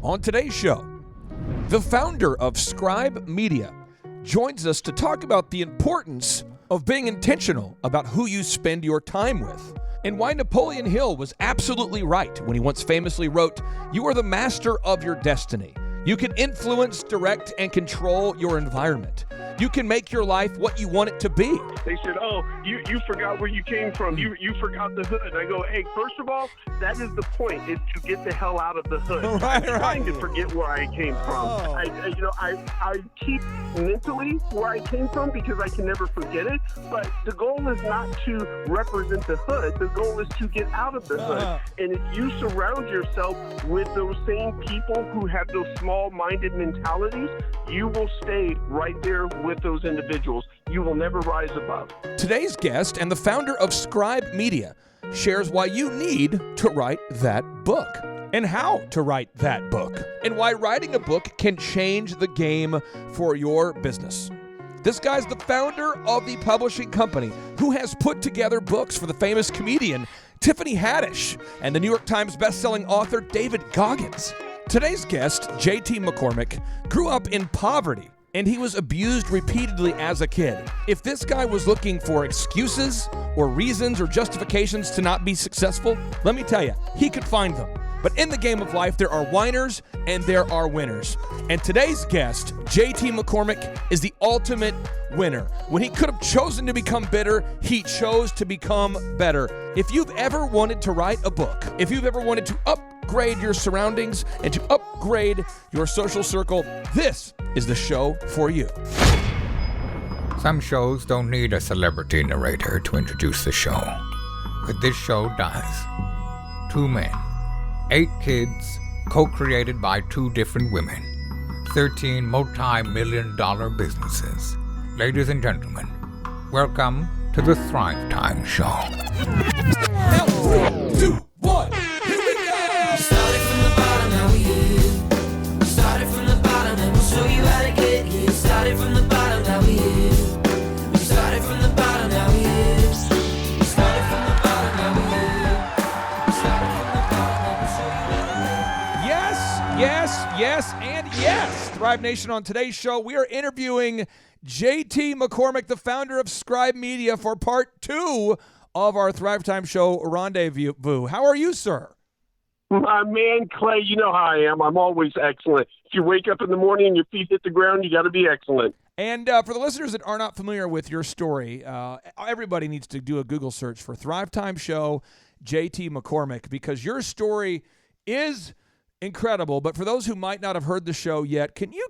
On today's show, the founder of Scribe Media joins us to talk about the importance of being intentional about who you spend your time with, and why Napoleon Hill was absolutely right when he once famously wrote, "You are the master of your destiny. You can influence, direct, and control your environment. You can make your life what you want it to be." They said, "Oh, you forgot where you came from. You forgot the hood." I go, "Hey, first of all, that is the point, is to get the hell out of the hood." Right. I'm trying to forget where I came from. I keep mentally where I came from because I can never forget it. But the goal is not to represent the hood. The goal is to get out of the hood. And if you surround yourself with those same people who have those small-minded mentalities, you will stay right there with those individuals. You will never rise above. Today's guest and the founder of Scribe Media shares why you need to write that book, and how to write that book, and why writing a book can change the game for your business. This guy's the founder of the publishing company who has put together books for the famous comedian Tiffany Haddish and the New York Times bestselling author David Goggins. Today's guest, JT McCormick, grew up in poverty, and he was abused repeatedly as a kid. If this guy was looking for excuses or reasons or justifications to not be successful, let me tell you, he could find them. But in the game of life, there are whiners and there are winners. And today's guest, JT McCormick, is the ultimate winner. When he could have chosen to become bitter, he chose to become better. If you've ever wanted to write a book, if you've ever wanted to upgrade your surroundings and to upgrade your social circle, this is the show for you. Some shows don't need a celebrity narrator to introduce the show, but this show does. 2 men, 8 kids, co-created by 2 different women, 13 multi-million-dollar businesses. Ladies and gentlemen, welcome to the Thrive Time Show. Now, 3, 2, 1, here we go! Started from the bottom, now we here. Started from the bottom, and we'll show you how to get here. Started from the bottom, now we here. We started from the bottom, now we here. We started from the bottom, now we here. We started from the bottom, now we'll show you how to get here. Yes, and yes. Thrive Nation, on today's show, we are interviewing JT McCormick, the founder of Scribe Media, for part 2 of our Thrive Time Show Rendezvous. How are you, sir? My man, Clay, you know how I am. I'm always excellent. If you wake up in the morning and your feet hit the ground, you got to be excellent. And for the listeners that are not familiar with your story, everybody needs to do a Google search for Thrive Time Show JT McCormick, because your story is incredible. But for those who might not have heard the show yet, can you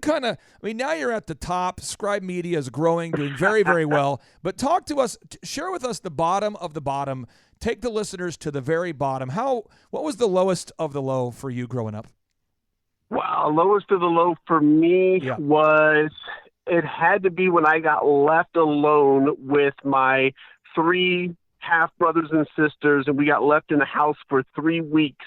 now you're at the top. Scribe Media is growing, doing very, very well. But talk to us, share with us the bottom of the bottom. Take the listeners to the very bottom. What was the lowest of the low for you growing up? Wow, lowest of the low for me was, it had to be when I got left alone with my 3 half-brothers and sisters, and we got left in a house for 3 weeks.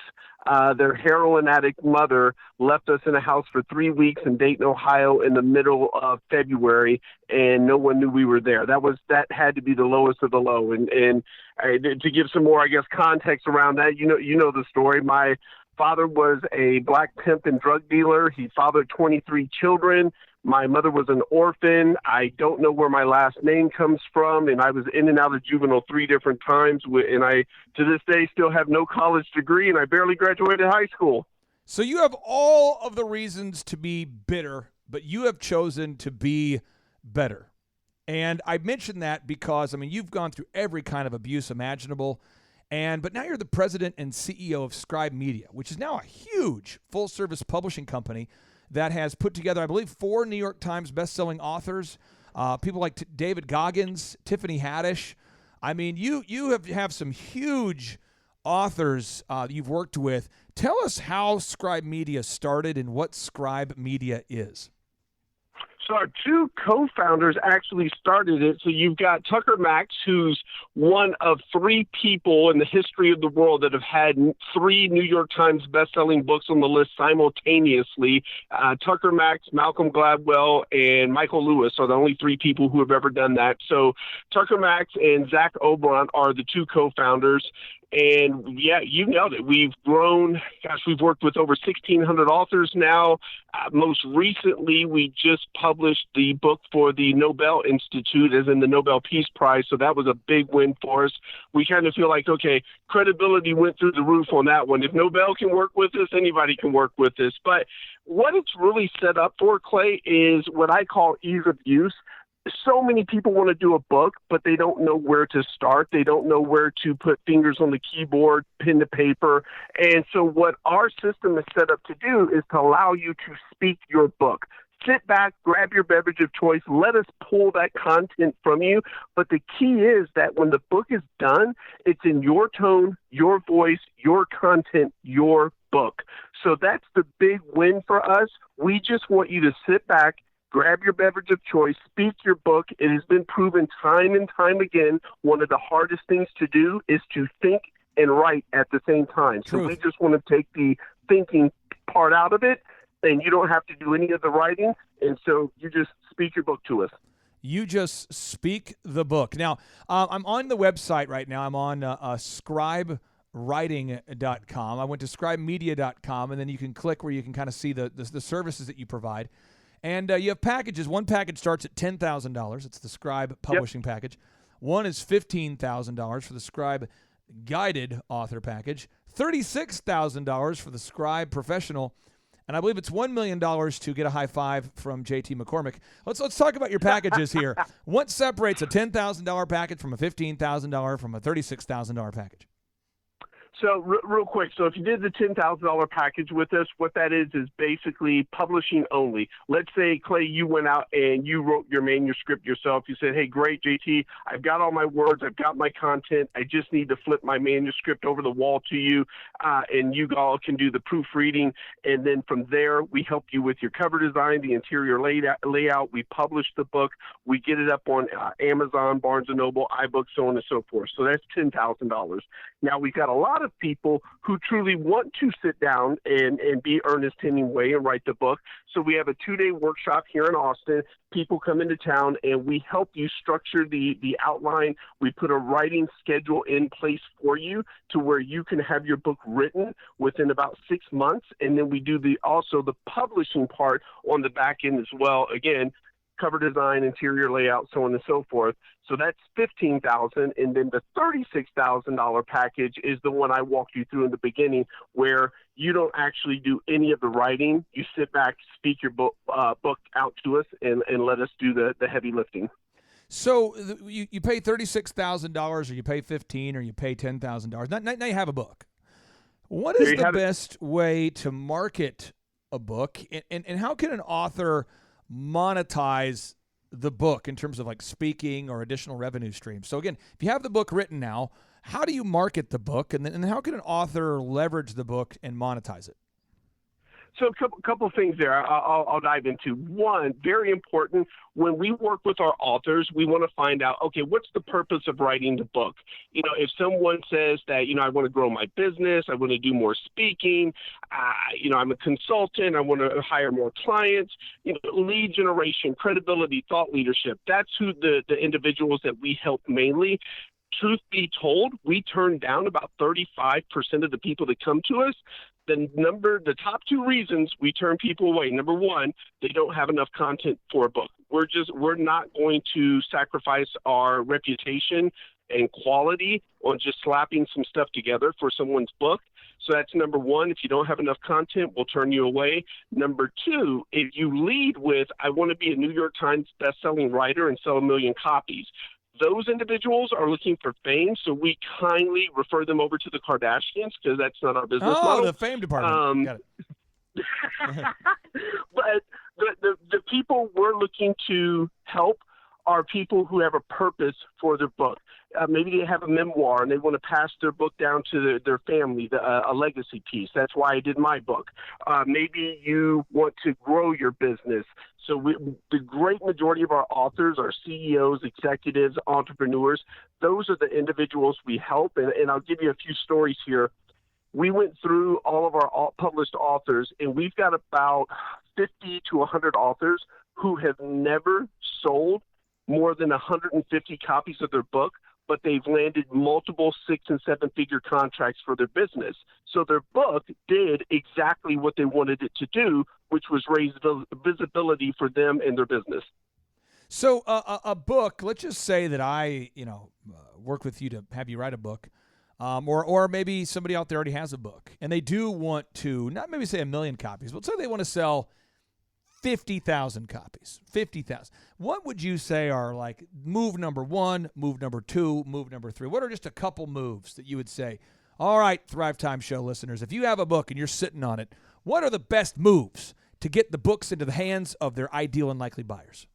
Their heroin addict mother left us in a house for 3 weeks in Dayton, Ohio in the middle of February, and no one knew we were there. That had to be the lowest of the low. And to give some more, I guess, context around that, you know the story. My father was a black pimp and drug dealer. He fathered 23 children. My mother was an orphan. I don't know where my last name comes from, and I was in and out of juvenile 3 different times, and I, to this day, still have no college degree, and I barely graduated high school. So you have all of the reasons to be bitter, but you have chosen to be better. And I mention that because, you've gone through every kind of abuse imaginable, but now you're the president and CEO of Scribe Media, which is now a huge full-service publishing company that has put together, I believe, 4 New York Times bestselling authors, people like David Goggins, Tiffany Haddish. You have some huge authors you've worked with. Tell us how Scribe Media started and what Scribe Media is. So our 2 co-founders actually started it. So you've got Tucker Max, who's one of 3 people in the history of the world that have had 3 New York Times best-selling books on the list simultaneously. Tucker Max, Malcolm Gladwell, and Michael Lewis are the only 3 people who have ever done that. So Tucker Max and Zach Oberon are the 2 co-founders. And yeah, you nailed it. We've grown. Gosh, we've worked with over 1,600 authors now. Most recently, we just published the book for the Nobel Institute, as in the Nobel Peace Prize. So that was a big win for us. We kind of feel like, okay, credibility went through the roof on that one. If Nobel can work with us, anybody can work with us. But what it's really set up for, Clay, is what I call ease of use. So many people want to do a book, but they don't know where to start. They don't know where to put fingers on the keyboard, pen to paper. And so what our system is set up to do is to allow you to speak your book. Sit back, grab your beverage of choice, let us pull that content from you. But the key is that when the book is done, it's in your tone, your voice, your content, your book. So that's the big win for us. We just want you to sit back, grab your beverage of choice, speak your book. It has been proven time and time again, one of the hardest things to do is to think and write at the same time. Truth. So we just want to take the thinking part out of it, and you don't have to do any of the writing, and so you just speak your book to us. You just speak the book. Now, I'm on the website right now. I'm on scribewriting.com. I went to scribemedia.com, and then you can click where you can kind of see the services that you provide. And you have packages. One package starts at $10,000. It's the Scribe Publishing package. One is $15,000 for the Scribe Guided Author package. $36,000 for the Scribe Professional. And I believe it's $1 million to get a high five from JT McCormick. Let's talk about your packages here. What separates a $10,000 package from a $15,000 from a $36,000 package? So real quick, so if you did the $10,000 package with us, what that is basically publishing only. Let's say, Clay, you went out and you wrote your manuscript yourself. You said, hey, great, JT, I've got all my words, I've got my content. I just need to flip my manuscript over the wall to you, and you all can do the proofreading. And then from there, we help you with your cover design, the interior layout. We publish the book. We get it up on Amazon, Barnes & Noble, iBooks, so on and so forth. So that's $10,000. Now, we've got a lot of people who truly want to sit down and be Ernest Hemingway and write the book. So we have a 2-day workshop here in Austin. People come into town and we help you structure the outline. We put a writing schedule in place for you to where you can have your book written within about 6 months. And then we do also the publishing part on the back end as well. Again, cover design, interior layout, so on and so forth. So that's $15,000, and then the $36,000 package is the one I walked you through in the beginning, where you don't actually do any of the writing. You sit back, speak your book out to us, and let us do the heavy lifting. So you pay $36,000, or you pay $15,000, or you pay $10,000. Now you have a book. What is the best way to market a book, and how can an author monetize the book in terms of like speaking or additional revenue streams? So again, if you have the book written now, how do you market the book, and then how can an author leverage the book and monetize it? So a couple of things there I'll dive into. One, very important, when we work with our authors, we want to find out, okay, what's the purpose of writing the book? You know, if someone says that, I want to grow my business, I want to do more speaking, I'm a consultant, I want to hire more clients, lead generation, credibility, thought leadership, that's who the individuals that we help mainly. Truth be told, we turn down about 35% of the people that come to us. The top 2 reasons we turn people away. Number one, they don't have enough content for a book. We're not going to sacrifice our reputation and quality on just slapping some stuff together for someone's book. So that's number one. If you don't have enough content, we'll turn you away. Number 2, if you lead with, I want to be a New York Times bestselling writer and sell 1 million copies, those individuals are looking for fame, so we kindly refer them over to the Kardashians because that's not our business model. Oh, the fame department. Got it. But the people we're looking to help are people who have a purpose for their book. Maybe they have a memoir and they want to pass their book down to their family, a legacy piece. That's why I did my book. Maybe you want to grow your business. So the great majority of our authors are CEOs, executives, entrepreneurs. Those are the individuals we help. And I'll give you a few stories here. We went through all of our published authors, and we've got about 50 to 100 authors who have never sold more than 150 copies of their book, but they've landed multiple 6- and 7-figure contracts for their business. So their book did exactly what they wanted it to do, which was raise visibility for them and their business. So a book, let's just say that I, work with you to have you write a book, or maybe somebody out there already has a book, and they do want to, not maybe say 1 million copies, but say they want to sell 50,000 copies, 50,000. What would you say are like move number 1, move number 2, move number 3? What are just a couple moves that you would say, all right, Thrive Time Show listeners, if you have a book and you're sitting on it, what are the best moves to get the books into the hands of their ideal and likely buyers?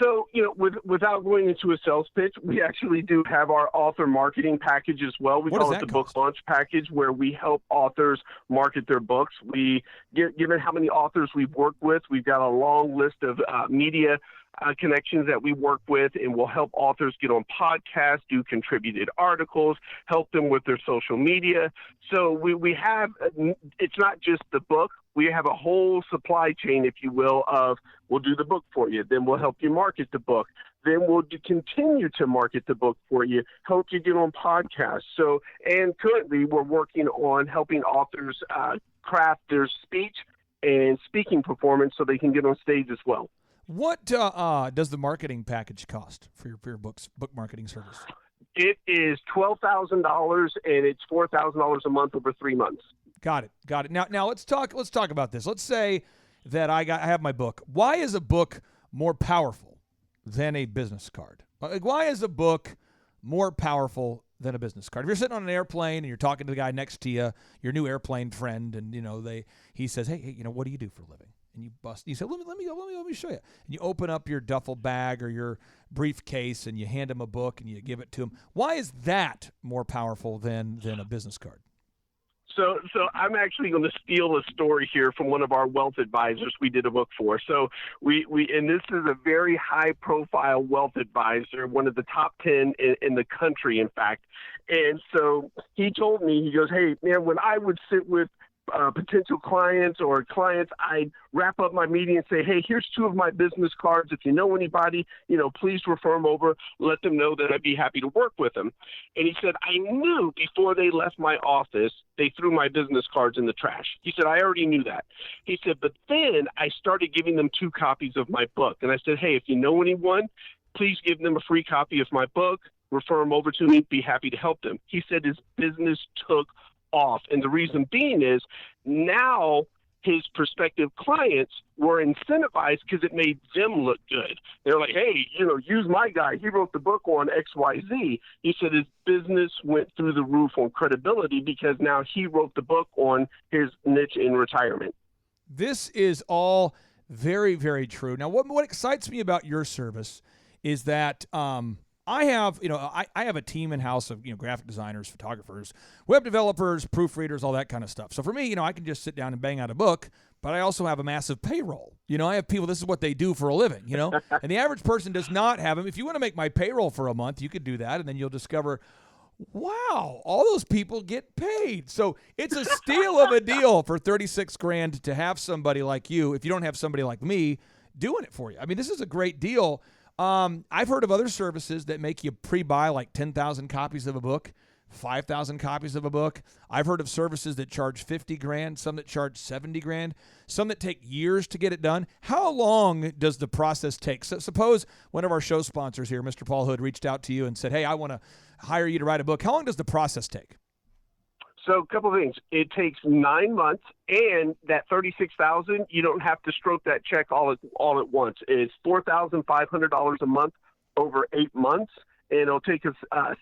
So, without going into a sales pitch, we actually do have our author marketing package as well. We call it the book launch package, where we help authors market their books. Given how many authors we've worked with, we've got a long list of media connections that we work with, and we'll help authors get on podcasts, do contributed articles, help them with their social media. So we have, it's not just the book. We have a whole supply chain, if you will, of we'll do the book for you, then we'll help you market the book, then we'll continue to market the book for you, help you get on podcasts. So, and currently we're working on helping authors craft their speech and speaking performance so they can get on stage as well. What does the marketing package cost for your book marketing service? It is $12,000, and it's $4,000 a month over 3 months. Got it. Now let's talk about this. Let's say that I have my book. Why is a book more powerful than a business card? Like, why is a book more powerful than a business card? If you're sitting on an airplane and you're talking to the guy next to you, your new airplane friend, and he says, hey, what do you do for a living? And you say, let me show you. And you open up your duffel bag or your briefcase and you hand him a book and you give it to him. Why is that more powerful than a business card? So I'm actually going to steal a story here from one of our wealth advisors we did a book for. So we and this is a very high profile wealth advisor, one of the top 10 in the country, in fact. And so he told me, he goes, hey, man, when I would sit with potential clients or clients, I'd wrap up my meeting and say, hey, here's 2 of my business cards. If you know anybody, please refer them over. Let them know that I'd be happy to work with them. And he said, I knew before they left my office, they threw my business cards in the trash. He said, I already knew that. He said, but then I started giving them 2 copies of my book. And I said, hey, if you know anyone, please give them a free copy of my book. Refer them over to me. Be happy to help them. He said his business took off. And the reason being is now his prospective clients were incentivized because it made them look good. They're like, hey, use my guy. He wrote the book on XYZ. He said his business went through the roof on credibility because now he wrote the book on his niche in retirement. This is all very, very true. Now, what excites me about your service is that I have a team in-house of, graphic designers, photographers, web developers, proofreaders, all that kind of stuff. So for me, I can just sit down and bang out a book, but I also have a massive payroll. I have people, this is what they do for a living, and the average person does not have them. If you want to make my payroll for a month, you could do that, and then you'll discover, wow, all those people get paid. So it's a steal of a deal for $36,000 to have somebody like you, if you don't have somebody like me, doing it for you. I mean, this is a great deal. I've heard of other services that make you pre-buy like 10,000 copies of a book, 5,000 copies of a book. I've heard of services that charge $50,000, some that charge $70,000, some that take years to get it done. How long does the process take? So suppose one of our show sponsors here, Mr. Paul Hood, reached out to you and said, hey, I want to hire you to write a book. How long does the process take? So a couple of things. It takes 9 months, and that $36,000, you don't have to stroke that check all at once. It's $4,500 a month over 8 months, and it'll take us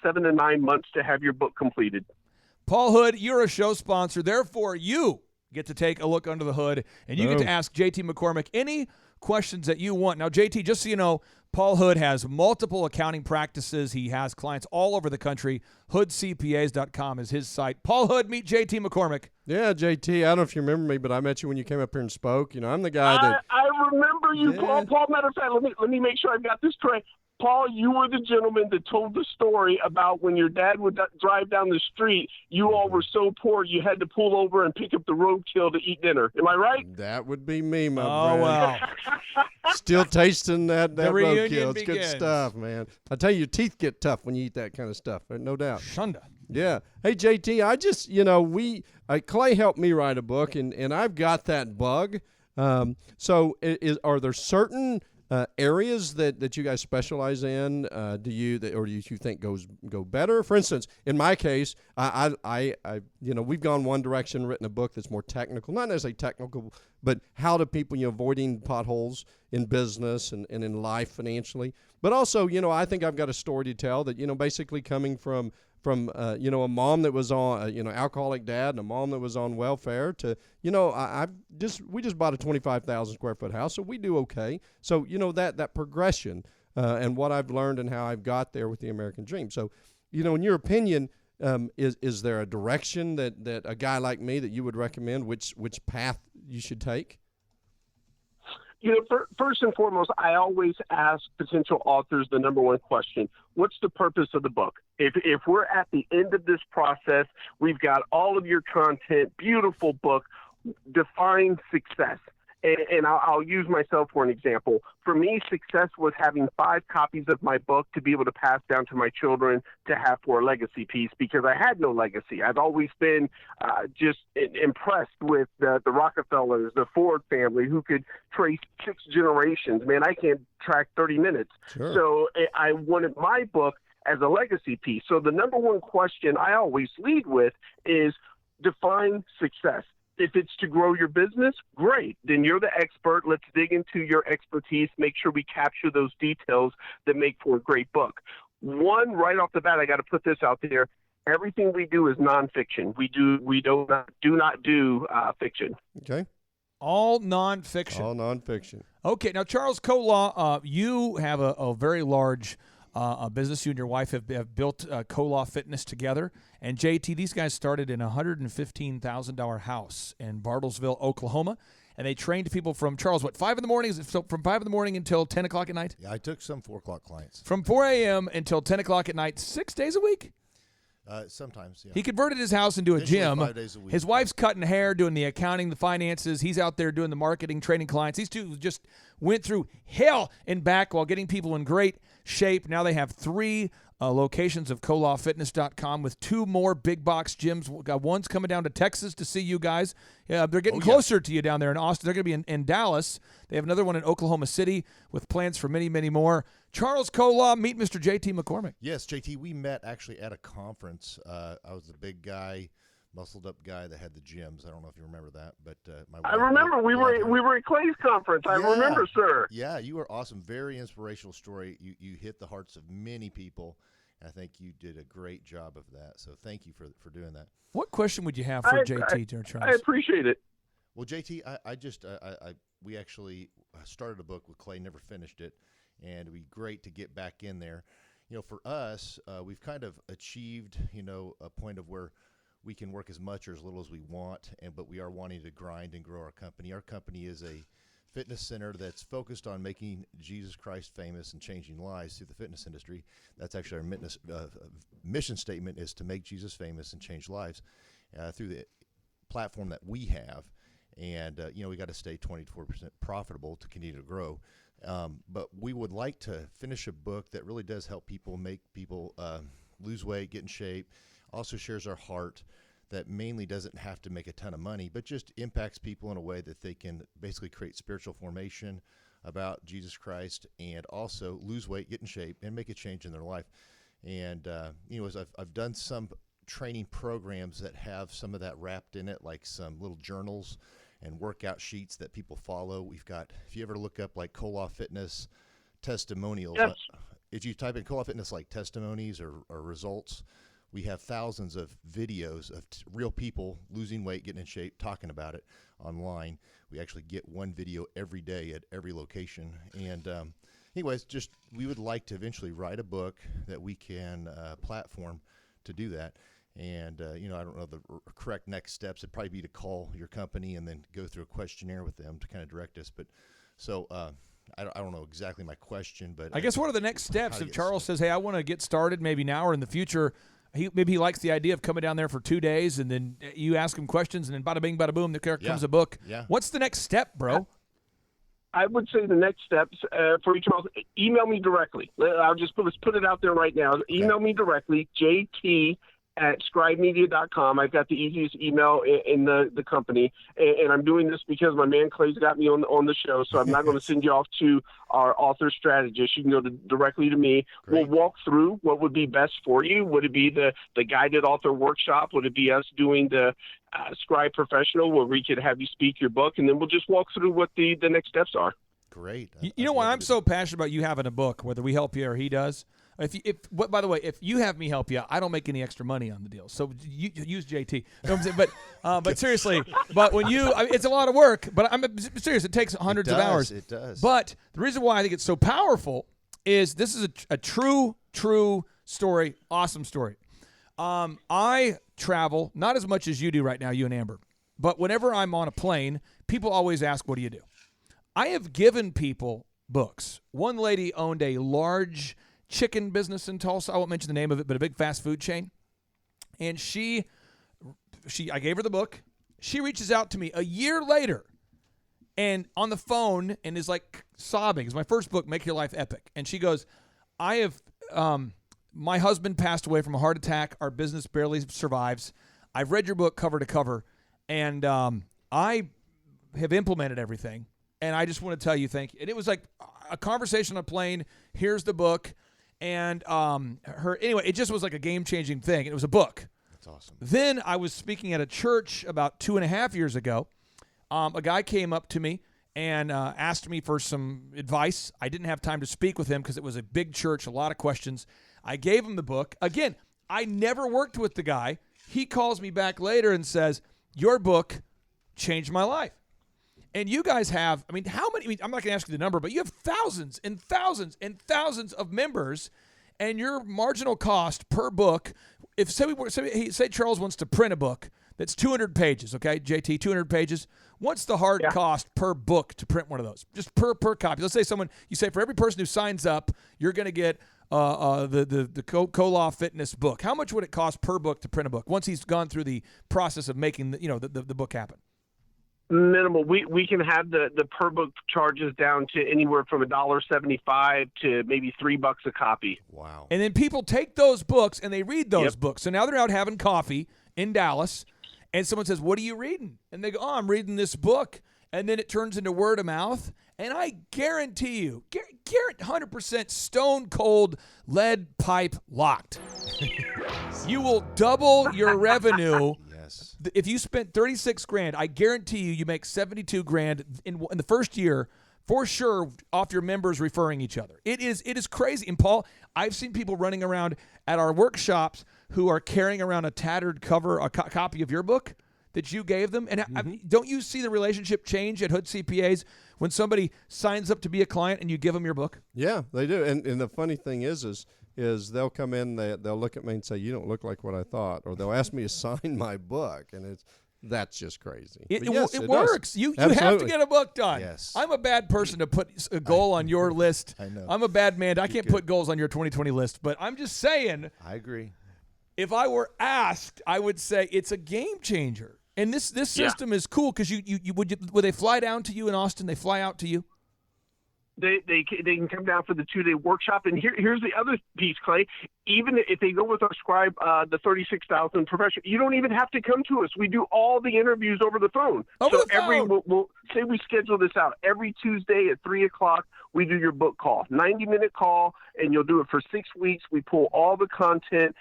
7 to 9 months to have your book completed. Paul Hood, you're a show sponsor. Therefore, you get to take a look under the hood, and you get to ask JT McCormick any questions that you want. Now, JT, just so you know, Paul Hood has multiple accounting practices. He has clients all over the country. HoodCPAs.com is his site. Paul Hood, meet JT McCormick. Yeah, JT, I don't know if you remember me, but I met you when you came up here and spoke. I'm the guy that... I remember you, yeah. Paul, matter of fact, let me make sure I've got this correct. Paul, you were the gentleman that told the story about when your dad would drive down the street, you all were so poor you had to pull over and pick up the roadkill to eat dinner. Am I right? That would be me, my friend. Oh, wow. Still tasting that roadkill. It's begins. good stuff, man. I tell you, your teeth get tough when you eat that kind of stuff. No doubt. Shunda. Yeah. Hey, JT, I just, Clay helped me write a book, and I've got that bug. So are there certain areas that you guys specialize in? Do you think go better? For instance, in my case, we've gone one direction, written a book that's more technical, not necessarily technical, but how do people, avoiding potholes in business and in life financially. But also, I think I've got a story to tell that, basically coming from a mom that was on, alcoholic dad, and a mom that was on welfare to, we just bought a 25,000 square foot house, so we do okay. So, that progression and what I've learned and how I've got there with the American dream. So, in your opinion, is there a direction that a guy like me that you would recommend, which path you should take? First and foremost, I always ask potential authors the number one question: what's the purpose of the book? If we're at the end of this process, we've got all of your content, beautiful book, define success. And I'll use myself for an example. For me, success was having 5 copies of my book to be able to pass down to my children to have for a legacy piece, because I had no legacy. I've always been just impressed with the Rockefellers, the Ford family, who could trace 6 generations. Man, I can't track 30 minutes. Sure. So I wanted my book as a legacy piece. So the number one question I always lead with is define success. If it's to grow your business, great. Then you're the expert. Let's dig into your expertise. Make sure we capture those details that make for a great book. One, right off the bat, I got to put this out there. Everything we do is nonfiction. We do not do fiction. Okay. All nonfiction. All nonfiction. Okay. Now, Charles Kolaw, you have a very large business. You and your wife have built Kolaw Fitness together. And JT, these guys started in a $115,000 house in Bartlesville, Oklahoma. And they trained people from, Charles, 5 in the morning? Is it from 5 in the morning until 10 o'clock at night? Yeah, I took some 4 o'clock clients. From 4 a.m. until 10 o'clock at night, 6 days a week? Sometimes, yeah. He converted his house into a gym. 5 days a week. His wife's cutting hair, doing the accounting, the finances. He's out there doing the marketing, training clients. These two just went through hell and back while getting people in great shape. Now they have 3 locations of kolawfitness.com with 2 more big box gyms. One's coming down to Texas to see you guys. They're getting closer to you down there in Austin. They're going to be in Dallas. They have another one in Oklahoma City with plans for many, many more. Charles Kolaw, meet Mr. JT McCormick. Yes, JT, we met actually at a conference. I was the big guy, muscled up guy that had the gyms. I don't know if you remember that, but my wife, I remember we were at Clay's conference. I remember, sir. Yeah, you were awesome. Very inspirational story. You hit the hearts of many people. I think you did a great job of that. So thank you for doing that. What question would you have for JT, Charles? I appreciate it. Well, JT, we actually started a book with Clay, never finished it, and it'd be great to get back in there. For us, we've kind of achieved, a point of where we can work as much or as little as we want, but we are wanting to grind and grow our company. Our company is a fitness center that's focused on making Jesus Christ famous and changing lives through the fitness industry. That's actually our mission statement, is to make Jesus famous and change lives through the platform that we have. And, we got to stay 24% profitable to continue to grow. But we would like to finish a book that really does help people, make people lose weight, get in shape, also shares our heart, that mainly doesn't have to make a ton of money, but just impacts people in a way that they can basically create spiritual formation about Jesus Christ and also lose weight, get in shape, and make a change in their life. And, as I've done some training programs that have some of that wrapped in it, like some little journals and workout sheets that people follow. We've got, if you ever look up like Kolaw Fitness testimonials, yes. If you type in Kolaw Fitness like testimonies or results, we have thousands of videos of real people losing weight, getting in shape, talking about it online. We actually get one video every day at every location. And anyways, we would like to eventually write a book that we can platform to do that. And, I don't know the correct next steps. It'd probably be to call your company and then go through a questionnaire with them to kind of direct us. But so I don't know exactly my question, but I guess what are the next steps if Charles says, hey, I want to get started maybe now or in the future? Maybe he likes the idea of coming down there for 2 days, and then you ask him questions, and then bada bing, bada boom, there comes a book. Yeah. What's the next step, bro? I would say the next steps for each of us, email me directly. Let's put it out there right now. Email me directly, jt@scribemedia.com. I've got the easiest email in the company, and I'm doing this because my man Clay's got me on the show, so I'm not going to send you off to our author strategist. You can go directly to me. Great. We'll walk through what would be best for you. Would it be the guided author workshop? Would it be us doing the Scribe Professional, where we could have you speak your book, and then we'll just walk through what the next steps are. Great. You know why I'm so passionate about you having a book, whether we help you or he does? By the way, if you have me help you, I don't make any extra money on the deal. So you use JT. You know what I'm saying? But seriously, when it's a lot of work. But I'm serious. It takes hundreds of hours. It does. But the reason why I think it's so powerful is this is a true story. Awesome story. I travel not as much as you do right now, you and Amber. But whenever I'm on a plane, people always ask, "What do you do?" I have given people books. One lady owned a large chicken business in Tulsa. I won't mention the name of it, but a big fast food chain. And I gave her the book. She reaches out to me a year later and on the phone and is like sobbing. It's my first book, Make Your Life Epic. And she goes, my husband passed away from a heart attack. Our business barely survives. I've read your book cover to cover, and I have implemented everything. And I just want to tell you thank you. And it was like a conversation on a plane. Here's the book. And anyway, it just was like a game-changing thing. It was a book. That's awesome. Then I was speaking at a church about 2.5 years ago. A guy came up to me and asked me for some advice. I didn't have time to speak with him because it was a big church, a lot of questions. I gave him the book. Again, I never worked with the guy. He calls me back later and says, "Your book changed my life." And you guys have, how many, I'm not going to ask you the number, but you have thousands and thousands and thousands of members, and your marginal cost per book, say Charles wants to print a book that's 200 pages, okay, JT, 200 pages. What's the hard cost per book to print one of those? Just per copy. Let's say you say for every person who signs up, you're going to get the Koloff Fitness book. How much would it cost per book to print a book once he's gone through the process of making the book happen? Minimal. We can have the per book charges down to anywhere from $1.75 to maybe $3 a copy. Wow. And then people take those books and they read those books. So now they're out having coffee in Dallas, and someone says, "What are you reading?" And they go, "Oh, I'm reading this book." And then it turns into word of mouth. And I guarantee you, 100% stone cold lead pipe locked. You will double your revenue. If you spent $36,000, I guarantee you make $72,000 in the first year for sure off your members referring each other. It is crazy. And Paul, I've seen people running around at our workshops who are carrying around a tattered cover, a copy of your book that you gave them. And don't you see the relationship change at Hood CPAs when somebody signs up to be a client and you give them your book? Yeah, they do. And the funny thing is they'll come in, they'll look at me and say, "You don't look like what I thought," or they'll ask me to sign my book, and that's just crazy. It works. You have to get a book done. Yes. I'm a bad person to put a goal on your list. I know. I'm a bad man. I can't put goals on your 2020 list, but I'm just saying. I agree. If I were asked, I would say it's a game changer. And this system is cool because would they fly down to you in Austin? They fly out to you? They can come down for the 2-day workshop. And here's the other piece, Clay. Even if they go with our Scribe, the 36,000 professional, you don't even have to come to us. We do all the interviews over the phone. We'll say we schedule this out every Tuesday at 3:00. We do your book call, 90-minute call, and you'll do it for 6 weeks. We pull all the content.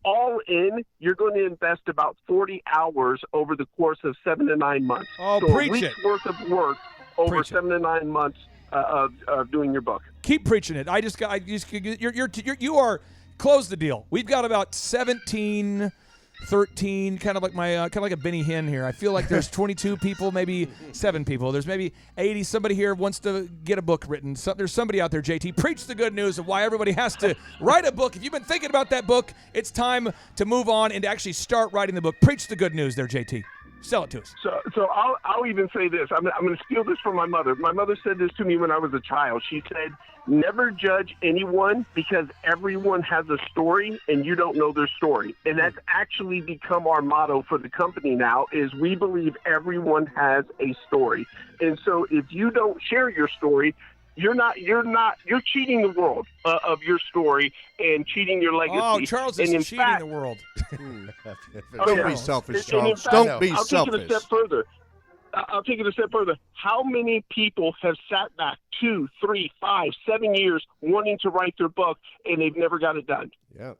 All in, you're going to invest about 40 hours over the course of 7 to 9 months. Oh, so preach a week's it. worth of work over Preach 7 to 9 months of doing your book. Keep preaching it. You are close the deal. We've got about 17, 13, kind of like a Benny Hinn here. I feel like there's 22 people, maybe 7 people. There's maybe 80. Somebody here wants to get a book written. There's somebody out there, JT. Preach the good news of why everybody has to write a book. If you've been thinking about that book, it's time to move on and to actually start writing the book. Preach the good news there, JT. Sell it to us. So I'll even say this. I'm going to steal this from my mother. My mother said this to me when I was a child. She said, never judge anyone because everyone has a story and you don't know their story. And that's actually become our motto for the company now is we believe everyone has a story. And so if you don't share your story, you're cheating the world of your story and cheating your legacy. Oh, Charles is cheating the world. Don't be selfish, Charles. Don't be selfish. I'll take it a step further. I'll take it a step further. How many people have sat back 2, 3, 5, 7 years wanting to write their book and they've never got it done? Yeah.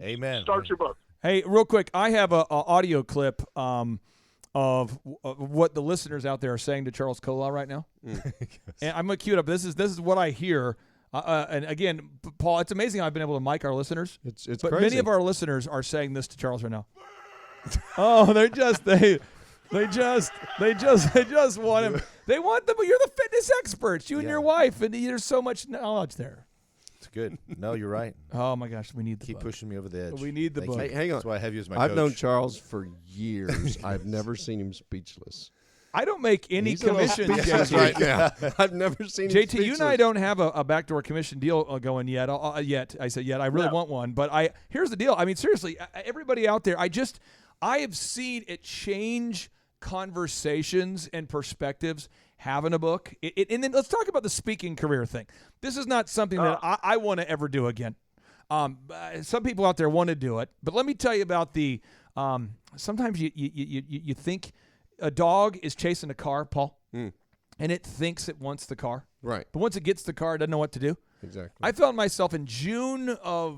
Amen. Start your book. Hey, real quick, I have a audio clip of what the listeners out there are saying to Charles Kola right now. And I'm going to cue it up. This is what I hear. And again, Paul, it's amazing I've been able to mic our listeners. It's but crazy. Many of our listeners are saying this to Charles right now. Oh, they just want him. They want them. You're the fitness experts, you and your wife, and there's so much knowledge there. It's good. No, you're right. Oh my gosh, we need the Keep book. pushing me over the edge. We need the Thank book. you. Hey, hang on. That's why I have you as my I've coach. known Charles for years. I've never seen him speechless. I don't make any He's a little commission, speechless JT. right now. I've never seen him JT, speechless. you and I don't have a backdoor commission deal going yet. Yet I said yet. I really want one, but here's the deal. I mean, seriously, everybody out there, I have seen it change conversations and perspectives. Having a book, and then let's talk about the speaking career thing. This is not something that I want to ever do again. Some people out there want to do it, but let me tell you about the. Sometimes you think a dog is chasing a car, Paul, and it thinks it wants the car. Right. But once it gets the car, it doesn't know what to do. Exactly. I found myself in June of,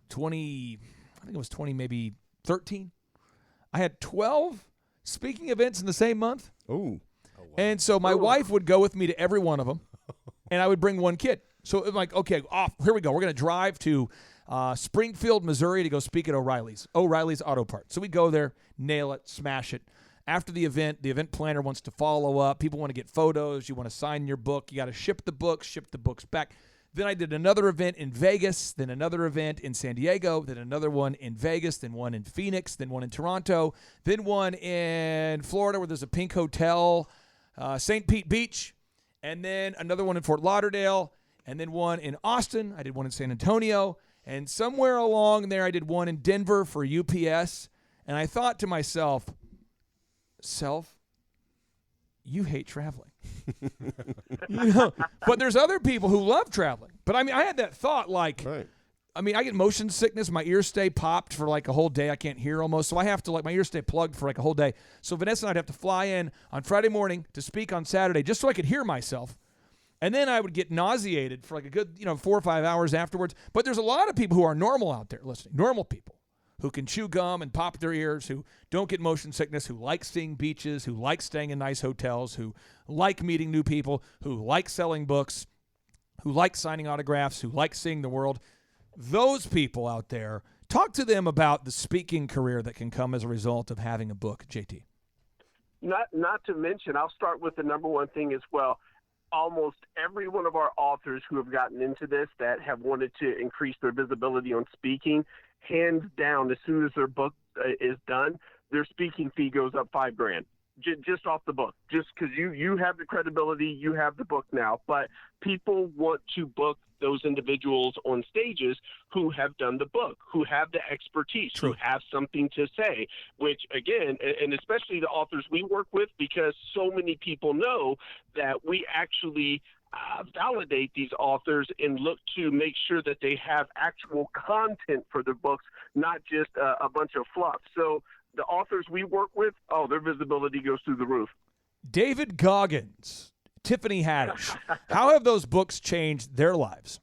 20, I think it was 20, maybe 13. I had 12 speaking events in the same month. Ooh. And so my wife would go with me to every one of them, and I would bring one kid. So I'm like, okay, here we go. We're going to drive to Springfield, Missouri to go speak at O'Reilly's Auto Parts. So we go there, nail it, smash it. After the event planner wants to follow up. People want to get photos. You want to sign your book. You got to ship the books back. Then I did another event in Vegas, then another event in San Diego, then another one in Vegas, then one in Phoenix, then one in Toronto, then one in Florida where there's a pink hotel, St. Pete Beach, and then another one in Fort Lauderdale, and then one in Austin. I did one in San Antonio, and somewhere along there I did one in Denver for UPS. And I thought to myself, you hate traveling. But there's other people who love traveling. But I mean, I had that thought like, Right. I mean, I get motion sickness. My ears stay popped for like a whole day. I can't hear almost. So I have to my ears stay plugged for like a whole day. So Vanessa and I'd have to fly in on Friday morning to speak on Saturday just so I could hear myself. And then I would get nauseated for like a good, 4 or 5 hours afterwards. But there's a lot of people who are normal out there listening, normal people who can chew gum and pop their ears, who don't get motion sickness, who like seeing beaches, who like staying in nice hotels, who like meeting new people, who like selling books, who like signing autographs, who like seeing the world. Those people out there, talk to them about the speaking career that can come as a result of having a book, JT. Not to mention, I'll start with the number one thing as well. Almost every one of our authors who have gotten into this that have wanted to increase their visibility on speaking, hands down, as soon as their book is done, their speaking fee goes up $5,000. Just off the book, just because you have the credibility, you have the book now. But people want to book those individuals on stages who have done the book, who have the expertise, who have something to say, which again, and especially the authors we work with, because so many people know that we actually validate these authors and look to make sure that they have actual content for their books, not just a bunch of fluff. So the authors we work with, their visibility goes through the roof. David Goggins, Tiffany Haddish, how have those books changed their lives?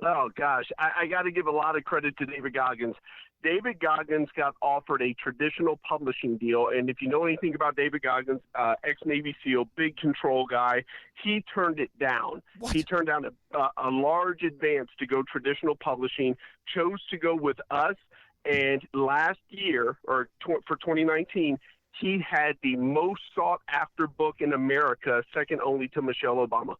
Oh, gosh. I got to give a lot of credit to David Goggins. David Goggins got offered a traditional publishing deal, and if you know anything about David Goggins, ex-Navy SEAL, big control guy, he turned it down. What? He turned down a large advance to go traditional publishing, chose to go with us, and last year, for 2019, he had the most sought-after book in America, second only to Michelle Obama.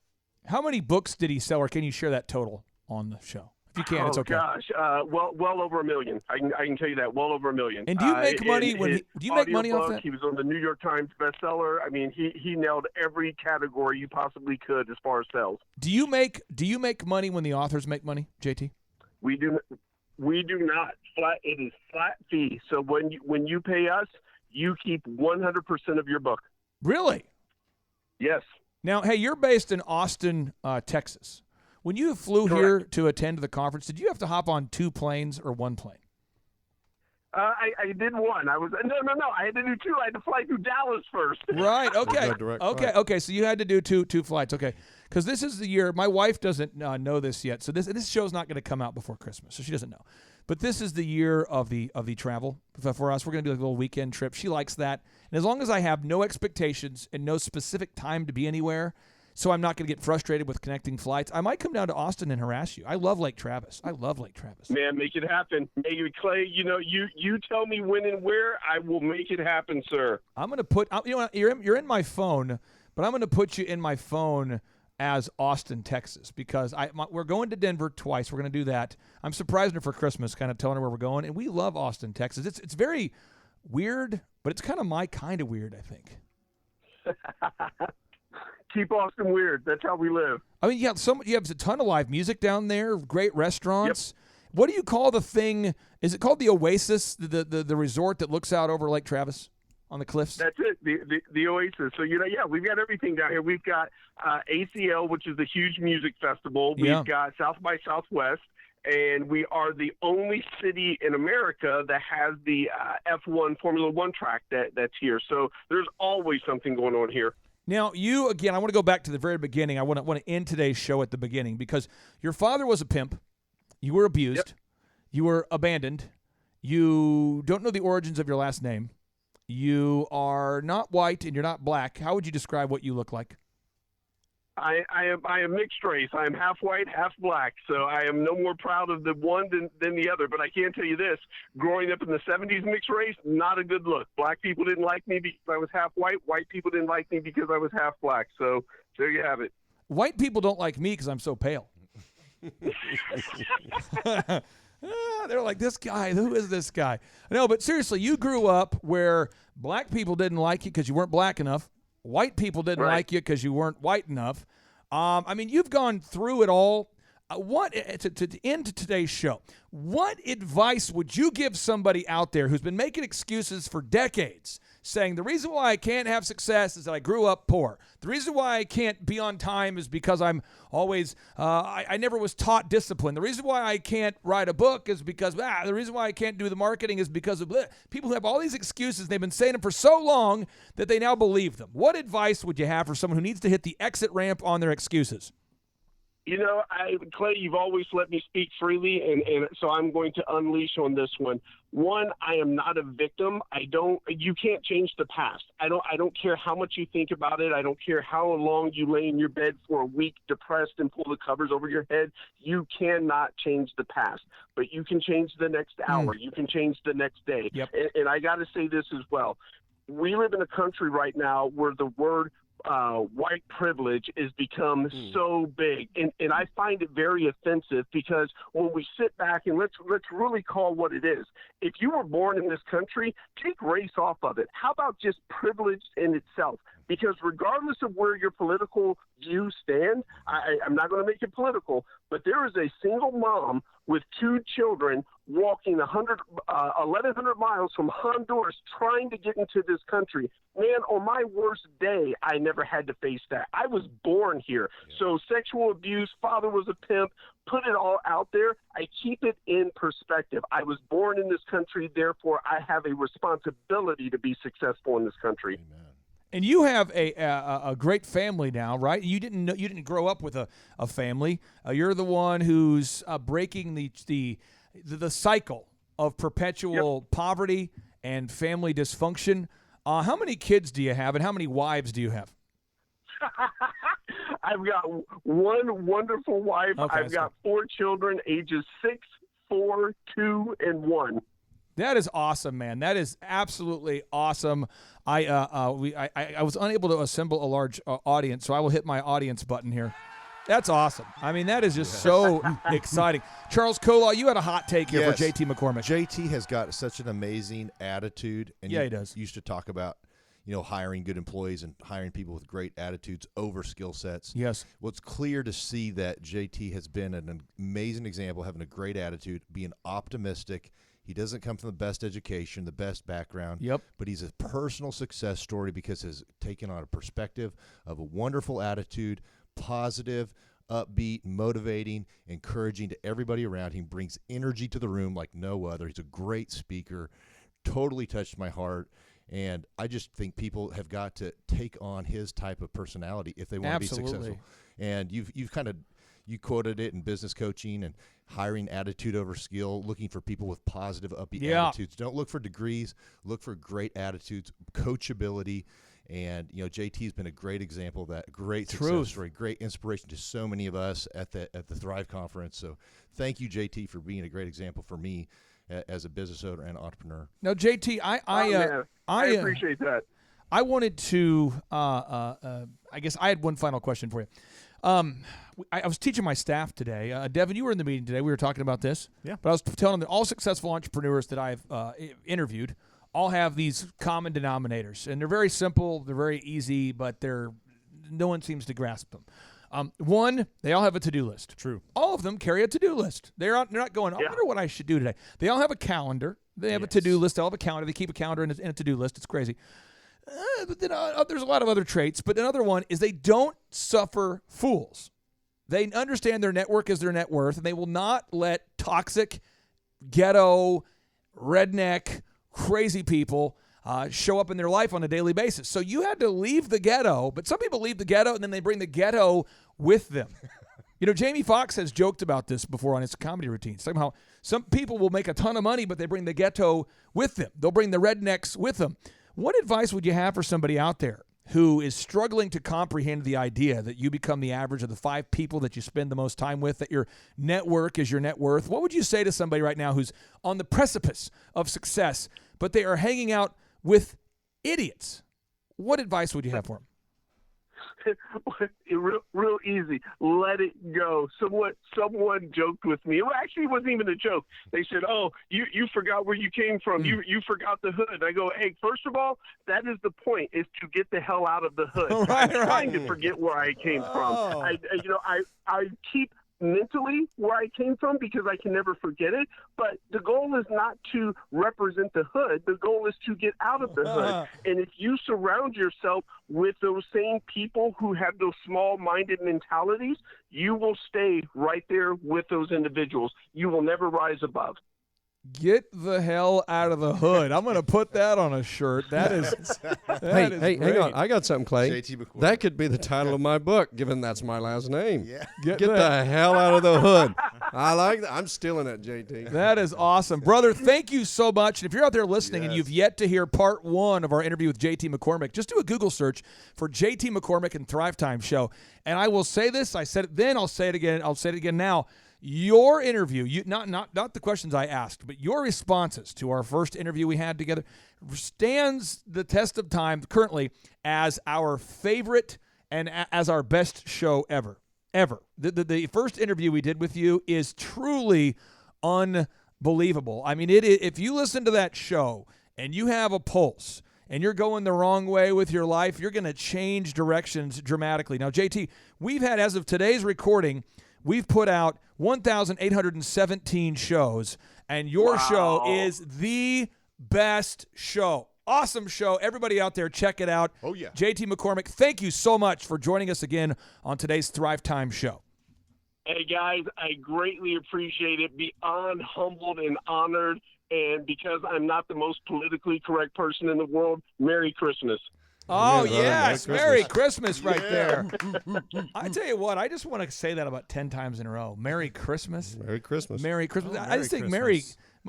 How many books did he sell, or can you share that total on the show? you can, it's okay. Gosh, well over $1 million. I can tell you that, well over $1 million. And do you make money do you make money off that? He was on the New York Times bestseller. I mean, he nailed every category you possibly could as far as sales. Do you make money when the authors make money, JT? We do not. It is flat fee. So when you pay us, you keep 100% of your book. Really? Yes. Now, hey, you're based in Austin, Texas. When you flew here to attend the conference, did you have to hop on 2 planes or 1 plane? I did one. I had to do 2. I had to fly through Dallas first. Right. Okay. Right. Okay. So you had to do two flights. Okay. Because this is the year. My wife doesn't know this yet. So this show's not going to come out before Christmas, so she doesn't know. But this is the year of the travel for us. We're going to do like a little weekend trip. She likes that, and as long as I have no expectations and no specific time to be anywhere, so I'm not going to get frustrated with connecting flights, I might come down to Austin and harass you. I love Lake Travis. Man, make it happen. Clay, you tell me when and where, I will make it happen, sir. I'm going to put you're in my phone, but I'm going to put you in my phone as Austin, Texas, because we're going to Denver twice. We're going to do that. I'm surprising her for Christmas, kind of telling her where we're going, and we love Austin, Texas. It's very weird, but it's kind of my kind of weird, I think. Keep Austin weird. That's how we live. I mean, you have a ton of live music down there, great restaurants. Yep. What do you call the thing? Is it called the Oasis, the resort that looks out over Lake Travis on the cliffs? That's it, the Oasis. So, we've got everything down here. We've got ACL, which is the huge music festival. We've got South by Southwest, and we are the only city in America that has the F1 Formula One track that's here. So there's always something going on here. Now, you, again, I want to go back to the very beginning. I want to end today's show at the beginning because your father was a pimp. You were abused. Yep. You were abandoned. You don't know the origins of your last name. You are not white and you're not black. How would you describe what you look like? I am mixed race. I am half white, half black. So I am no more proud of the one than the other. But I can tell you this, growing up in the 70s mixed race, not a good look. Black people didn't like me because I was half white. White people didn't like me because I was half black. So there you have it. White people don't like me because I'm so pale. They're like, this guy, who is this guy? No, but seriously, you grew up where black people didn't like you because you weren't black enough. White people didn't like you because you weren't white enough. I mean, you've gone through it all. To end today's show, what advice would you give somebody out there who's been making excuses for decades, saying the reason why I can't have success is that I grew up poor. The reason why I can't be on time is because I'm always, I never was taught discipline. The reason why I can't write a book is because, the reason why I can't do the marketing is because of people who have all these excuses. They've been saying them for so long that they now believe them. What advice would you have for someone who needs to hit the exit ramp on their excuses? Clay, you've always let me speak freely, and so I'm going to unleash on this one. One, I am not a victim. You can't change the past. I don't care how much you think about it. I don't care how long you lay in your bed for a week depressed and pull the covers over your head. You cannot change the past, but you can change the next hour. You can change the next day. Yep. And I got to say this as well. We live in a country right now where the word white privilege has become so big, and I find it very offensive because when we sit back and let's really call what it is. If you were born in this country, take race off of it. How about just privilege in itself? Because regardless of where your political views stand, I'm not going to make it political, but there is a single mom with 2 children walking 1,100 miles from Honduras trying to get into this country. Man, on my worst day, I never had to face that. I was born here. Yeah. So sexual abuse, father was a pimp, put it all out there. I keep it in perspective. I was born in this country, therefore I have a responsibility to be successful in this country. Amen. And you have a great family now, right? You didn't grow up with a family. You're the one who's breaking the cycle of perpetual poverty and family dysfunction. How many kids do you have, and how many wives do you have? I've got one wonderful wife. Okay, I've got 4 children, ages 6, 4, 2, and 1. That is awesome, man. That is absolutely awesome. I was unable to assemble a large audience, so I will hit my audience button here. That's awesome. I mean, that is just so exciting. Charles Kolaw, you had a hot take here for JT McCormick. JT has got such an amazing attitude. And he does. Used to talk about, hiring good employees and hiring people with great attitudes over skill sets. Yes. Well, it's clear to see that JT has been an amazing example, having a great attitude, being optimistic. He doesn't come from the best education, the best background. Yep. But he's a personal success story because he's taken on a perspective of a wonderful attitude, positive, upbeat, motivating, encouraging to everybody around him, brings energy to the room like no other. He's a great speaker, totally touched my heart. And I just think people have got to take on his type of personality if they want to be successful. And you've kind of you quoted it in business coaching and hiring attitude over skill, looking for people with positive, upbeat attitudes. Don't look for degrees, look for great attitudes, coachability. And, JT's been a great example of that, great success story, great inspiration to so many of us at the Thrive Conference. So thank you, JT, for being a great example for me as a business owner and entrepreneur. Now, JT, I appreciate that. I wanted to, I guess I had one final question for you. I was teaching my staff today. Devin, you were in the meeting today. We were talking about this. Yeah. But I was telling them that all successful entrepreneurs that I've interviewed all have these common denominators. And they're very simple. They're very easy, but no one seems to grasp them. One, they all have a to-do list. True. All of them carry a to-do list. They're not going, I wonder what I should do today. They all have a calendar. They have a to-do list. They all have a calendar. They keep a calendar and a to-do list. It's crazy. But then there's a lot of other traits. But another one is they don't suffer fools. They understand their network is their net worth, and they will not let toxic, ghetto, redneck, crazy people show up in their life on a daily basis. So you had to leave the ghetto, but some people leave the ghetto and then they bring the ghetto with them. Jamie Foxx has joked about this before on his comedy routine. Somehow some people will make a ton of money, but they bring the ghetto with them. They'll bring the rednecks with them. What advice would you have for somebody out there who is struggling to comprehend the idea that you become the average of the 5 people that you spend the most time with, that your network is your net worth? What would you say to somebody right now who's on the precipice of success, but they are hanging out with idiots? What advice would you have for them? Real easy. Let it go. Someone joked with me. Well, actually, it wasn't even a joke. They said, "Oh, you forgot where you came from. You forgot the hood." I go, "Hey, first of all, that is the point: is to get the hell out of the hood. I'm trying to forget where I came from. I keep mentally where I came from because I can never forget it. But the goal is not to represent the hood. The goal is to get out of the hood. And if you surround yourself with those same people who have those small-minded mentalities, you will stay right there with those individuals. You will never rise above. Get the hell out of the hood. I'm going to put that on a shirt. That is Hey, great. hang on. I got something, Clay. JT McCormick. That could be the title of my book, given that's my last name. Yeah. Get the hell out of the hood. I like that. I'm stealing it, JT. That is awesome. Brother, thank you so much. And if you're out there listening and you've yet to hear part 1 of our interview with JT McCormick, just do a Google search for JT McCormick and Thrive Time Show. And I will say this. I said it then. I'll say it again. I'll say it again now. Your interview, not the questions I asked, but your responses to our first interview we had together stands the test of time currently as our favorite and as our best show ever. The first interview we did with you is truly unbelievable. I mean, if you listen to that show and you have a pulse and you're going the wrong way with your life, you're going to change directions dramatically. Now, JT, we've had, as of today's recording, we've put out 1,817 shows, and your show is the best show. Awesome show. Everybody out there, check it out. Oh, yeah. JT McCormick, thank you so much for joining us again on today's Thrive Time Show. Hey, guys, I greatly appreciate it. Beyond humbled and honored. And because I'm not the most politically correct person in the world, Merry Christmas. Oh, Yeah, yes. Merry Christmas right there. I tell you what, I just want to say that about 10 times in a row. Merry Christmas. Merry Christmas. Merry Christmas. Oh, I just think Merry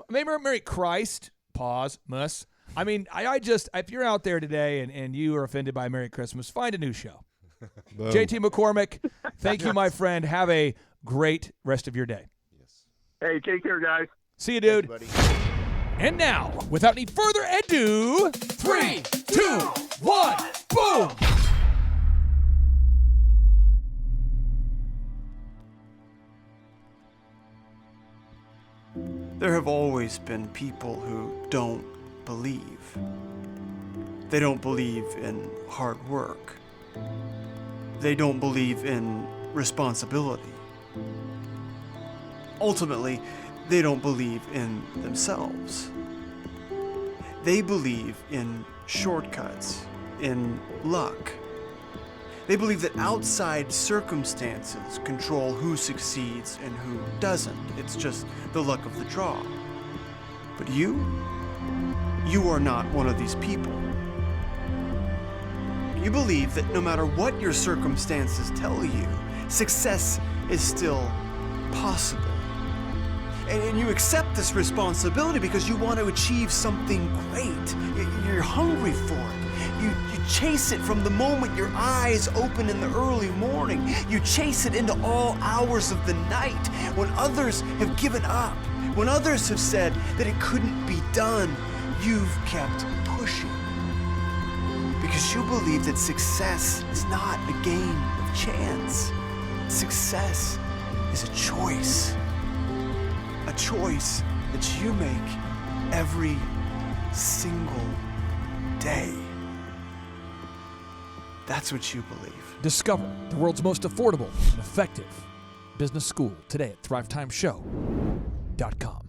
Merry Christ. Pause. Mus. I mean, I just, if you're out there today and you are offended by Merry Christmas, find a new show. JT McCormick, thank you, my friend. Have a great rest of your day. Hey, take care, guys. See you, dude. Thank you, buddy. And now, without any further ado, 3, 2, 1, boom! There have always been people who don't believe. They don't believe in hard work. They don't believe in responsibility. Ultimately, they don't believe in themselves. They believe in shortcuts, in luck. They believe that outside circumstances control who succeeds and who doesn't. It's just the luck of the draw. But you are not one of these people. You believe that no matter what your circumstances tell you, success is still possible. And you accept this responsibility because you want to achieve something great. You're hungry for it. You chase it from the moment your eyes open in the early morning. You chase it into all hours of the night when others have given up, when others have said that it couldn't be done. You've kept pushing because you believe that success is not a game of chance. Success is a choice. A choice that you make every single day. That's what you believe. Discover the world's most affordable and effective business school today at thrivetimeshow.com.